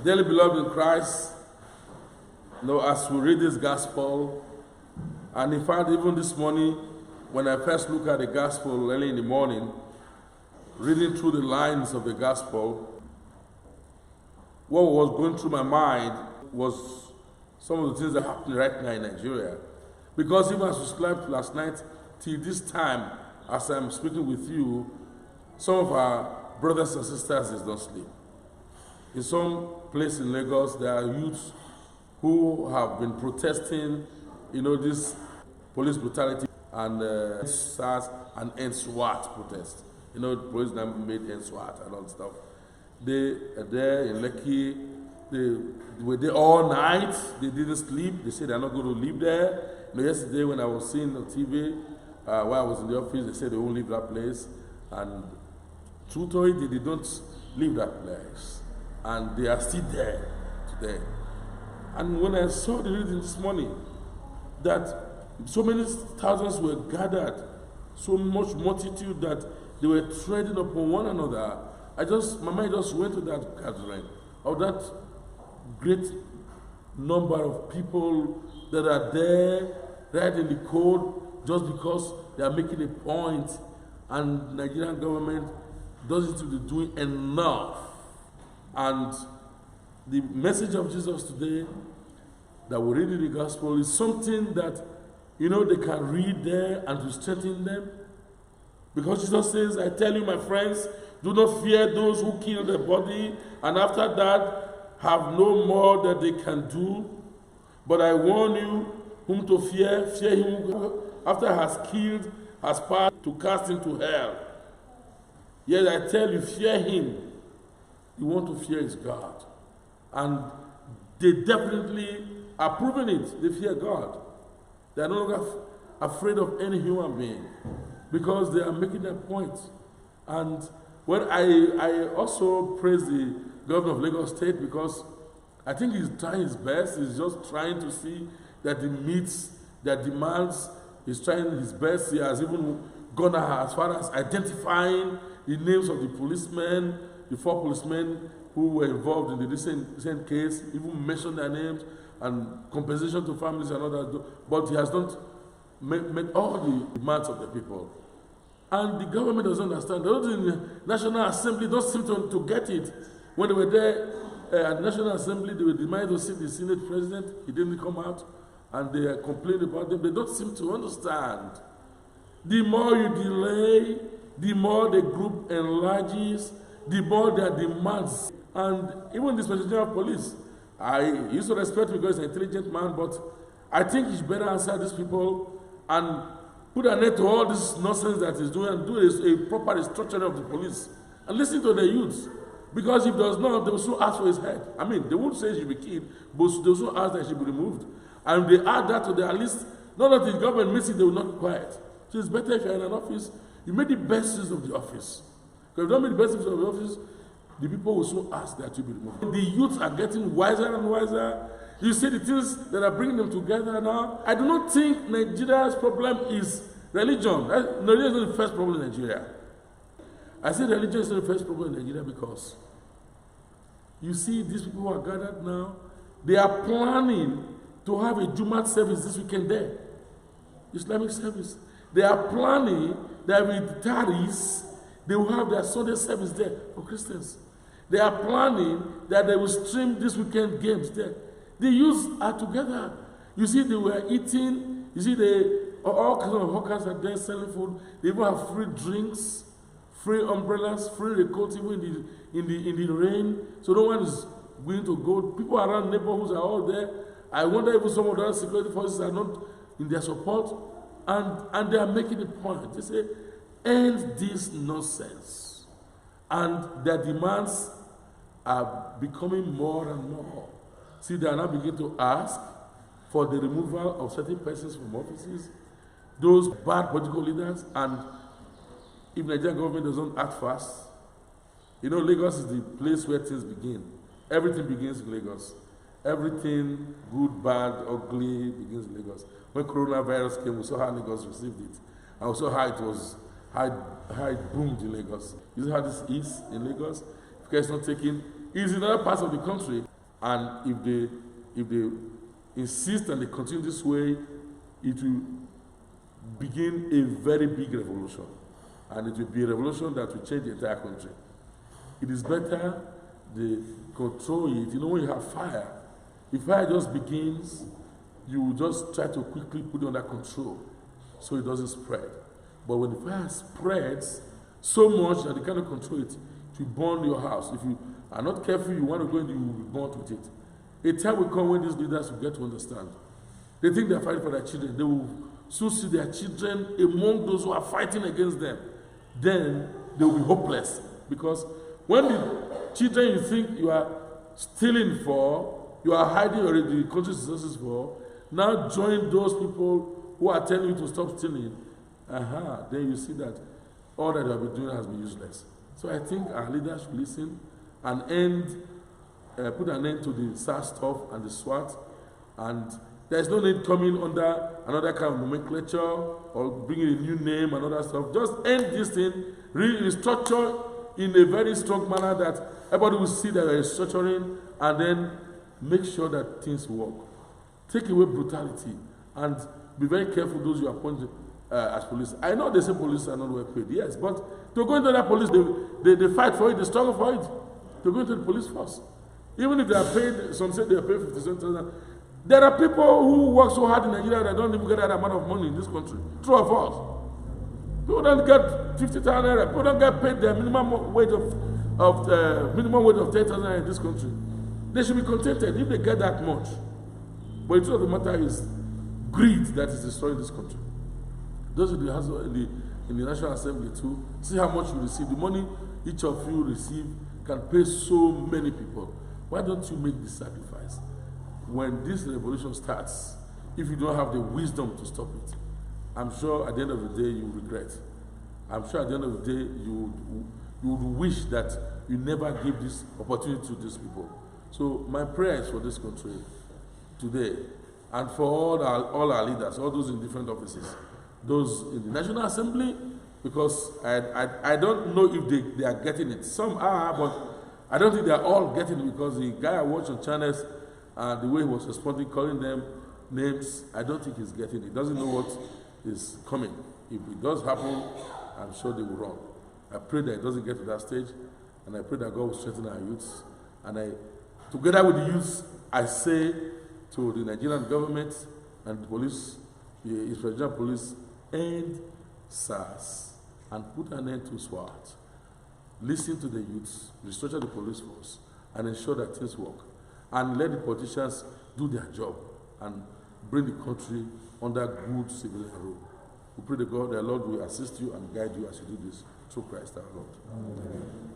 Dearly beloved in Christ, as we read this gospel, and in fact, even this morning, when I first look at the gospel early in the morning, reading through the lines of the gospel, what was going through my mind was some of the things that are happening right now in Nigeria. Because even as we slept last night, till this time, as I'm speaking with you, some of our brothers and sisters don't sleep. In some place in Lagos, there are youths who have been protesting, this police brutality and SARS and SWAT protest. The police now made SWAT and all that stuff. They are there in Lekki. They were there all night. They didn't sleep. They said they're not going to live there. Yesterday when I was seeing on TV, while I was in the office, they said they won't leave that place. And true to it, they don't leave that place. And they are still there today. And when I saw the reading this morning, that so many thousands were gathered, so much multitude that they were treading upon one another, my mind just went to that gathering, of that great number of people that are there, right in the cold, just because they are making a point, and the Nigerian government doesn't seem to be doing enough. And the message of Jesus today that we read in the gospel is something that, they can read there and to strengthen them. Because Jesus says, I tell you, my friends, do not fear those who kill the body, and after that have no more that they can do. But I warn you, whom to fear him who after has killed, has power to cast into hell. Yet I tell you, fear him. You want to fear his God. And they definitely are proving it. They fear God. They are no longer afraid of any human being because they are making their point. And when I also praise the governor of Lagos State because I think he's trying his best. He's just trying to see that he meets their demands. He's trying his best. He has even gone as far as identifying the names of the policemen, the 4 policemen who were involved in the recent case, even mentioned their names and compensation to families and all that. But he has not met all the demands of the people. And the government doesn't understand. Those in the National Assembly don't seem to get it. When they were there at the National Assembly, they were demanding to see the Senate President. He didn't come out. And they complained about them. They don't seem to understand. The more you delay, the more the group enlarges, the more their demands. And even the Special General of Police, I used to respect him because he's an intelligent man, but I think he should better answer these people and put an end to all this nonsense that he's doing and do a proper restructuring of the police and listen to the youths. Because if does not, they will soon ask for his head. I mean, they won't say he should be killed, but they will soon ask that he should be removed. And if they add that to their list, not that the government makes it, they will not be quiet. So it's better if you're in an office, you make the best use of the office. Because if you don't make the best use of the office, the people will soon ask that you be removed. The youths are getting wiser and wiser. You see the things that are bringing them together now. I do not think Nigeria's problem is religion. Religion is not the first problem in Nigeria. I say religion is not the first problem in Nigeria because you see these people who are gathered now, they are planning to have a Jumat service this weekend there. Islamic service. They are planning that with tariffs, they will have their Sunday service there for Christians. They are planning that they will stream this weekend games there. The youths are together. You see, they were eating. You see, all kinds of hawkers are there selling food. They even have free drinks, free umbrellas, free raincoats, even in the rain. So no one is going to go. People around neighborhoods are all there. I wonder if some of the other security forces are not in their support. And they are making a point. They say, end this nonsense. And their demands are becoming more and more. See, they are now beginning to ask for the removal of certain persons from offices, those bad political leaders, and if the Nigerian government doesn't act fast, Lagos is the place where things begin. Everything begins in Lagos. Everything, good, bad, ugly, begins in Lagos. When coronavirus came, we saw how Lagos received it. And we saw how it boomed in Lagos. You see how this is in Lagos? If care is not taken, It's in other parts of the country, and if they insist and they continue this way, it will begin a very big revolution, and it will be a revolution that will change the entire country. It is better they control it. You know, when you have fire, if fire just begins, you just try to quickly put it under control so it doesn't spread. But when the fire spreads so much that you cannot control it, it will burn your house. If you are not careful, you want to go in, you will be burnt with it. A time will come when these leaders will get to understand. They think they are fighting for their children. They will soon see their children among those who are fighting against them. Then they will be hopeless. Because when the children you think you are stealing for, you are hiding already the country's resources for, now join those people who are telling you to stop stealing. Then you see that all that you have been doing has been useless. So I think our leaders should listen and put an end to the SARS stuff and the SWAT. And there's no need coming under another kind of nomenclature or bringing a new name and other stuff. Just end this thing, restructure in a very strong manner that everybody will see that there is structuring, and then make sure that things work. Take away brutality and be very careful those you appoint as police. I know they say police are not well paid, yes, but to go into that police, they fight for it, they struggle for it. To go into the police force. Even if they are paid, some say they are paid 57,000. There are people who work so hard in Nigeria that don't even get that amount of money in this country. True or false? People don't get 50,000 naira. People don't get paid their minimum wage of 10,000 in this country. They should be contented if they get that much. But the truth of the matter is greed that is destroying this country. Those in the House, in the National Assembly too, see how much you receive. The money each of you receive can pay so many people. Why don't you make this sacrifice? When this revolution starts, if you don't have the wisdom to stop it, I'm sure at the end of the day you will regret. I'm sure at the end of the day you would wish that you never gave this opportunity to these people. So my prayer is for this country today, and for all our leaders, all those in different offices, those in the National Assembly, because I don't know if they are getting it. Some are, but I don't think they are all getting it, because the guy I watched on channels, the way he was responding, calling them names, I don't think he's getting it. He doesn't know what is coming. If it does happen, I'm sure they will run. I pray that it doesn't get to that stage, and I pray that God will strengthen our youths. And together with the youths, I say to the Nigerian government and the police, the Inspector Police, end SARS and put an end to SWAT. Listen to the youths, restructure the police force, and ensure that things work. And let the politicians do their job and bring the country under good civilian rule. We pray that God, the Lord, will assist you and guide you as you do this through Christ our Lord. Amen.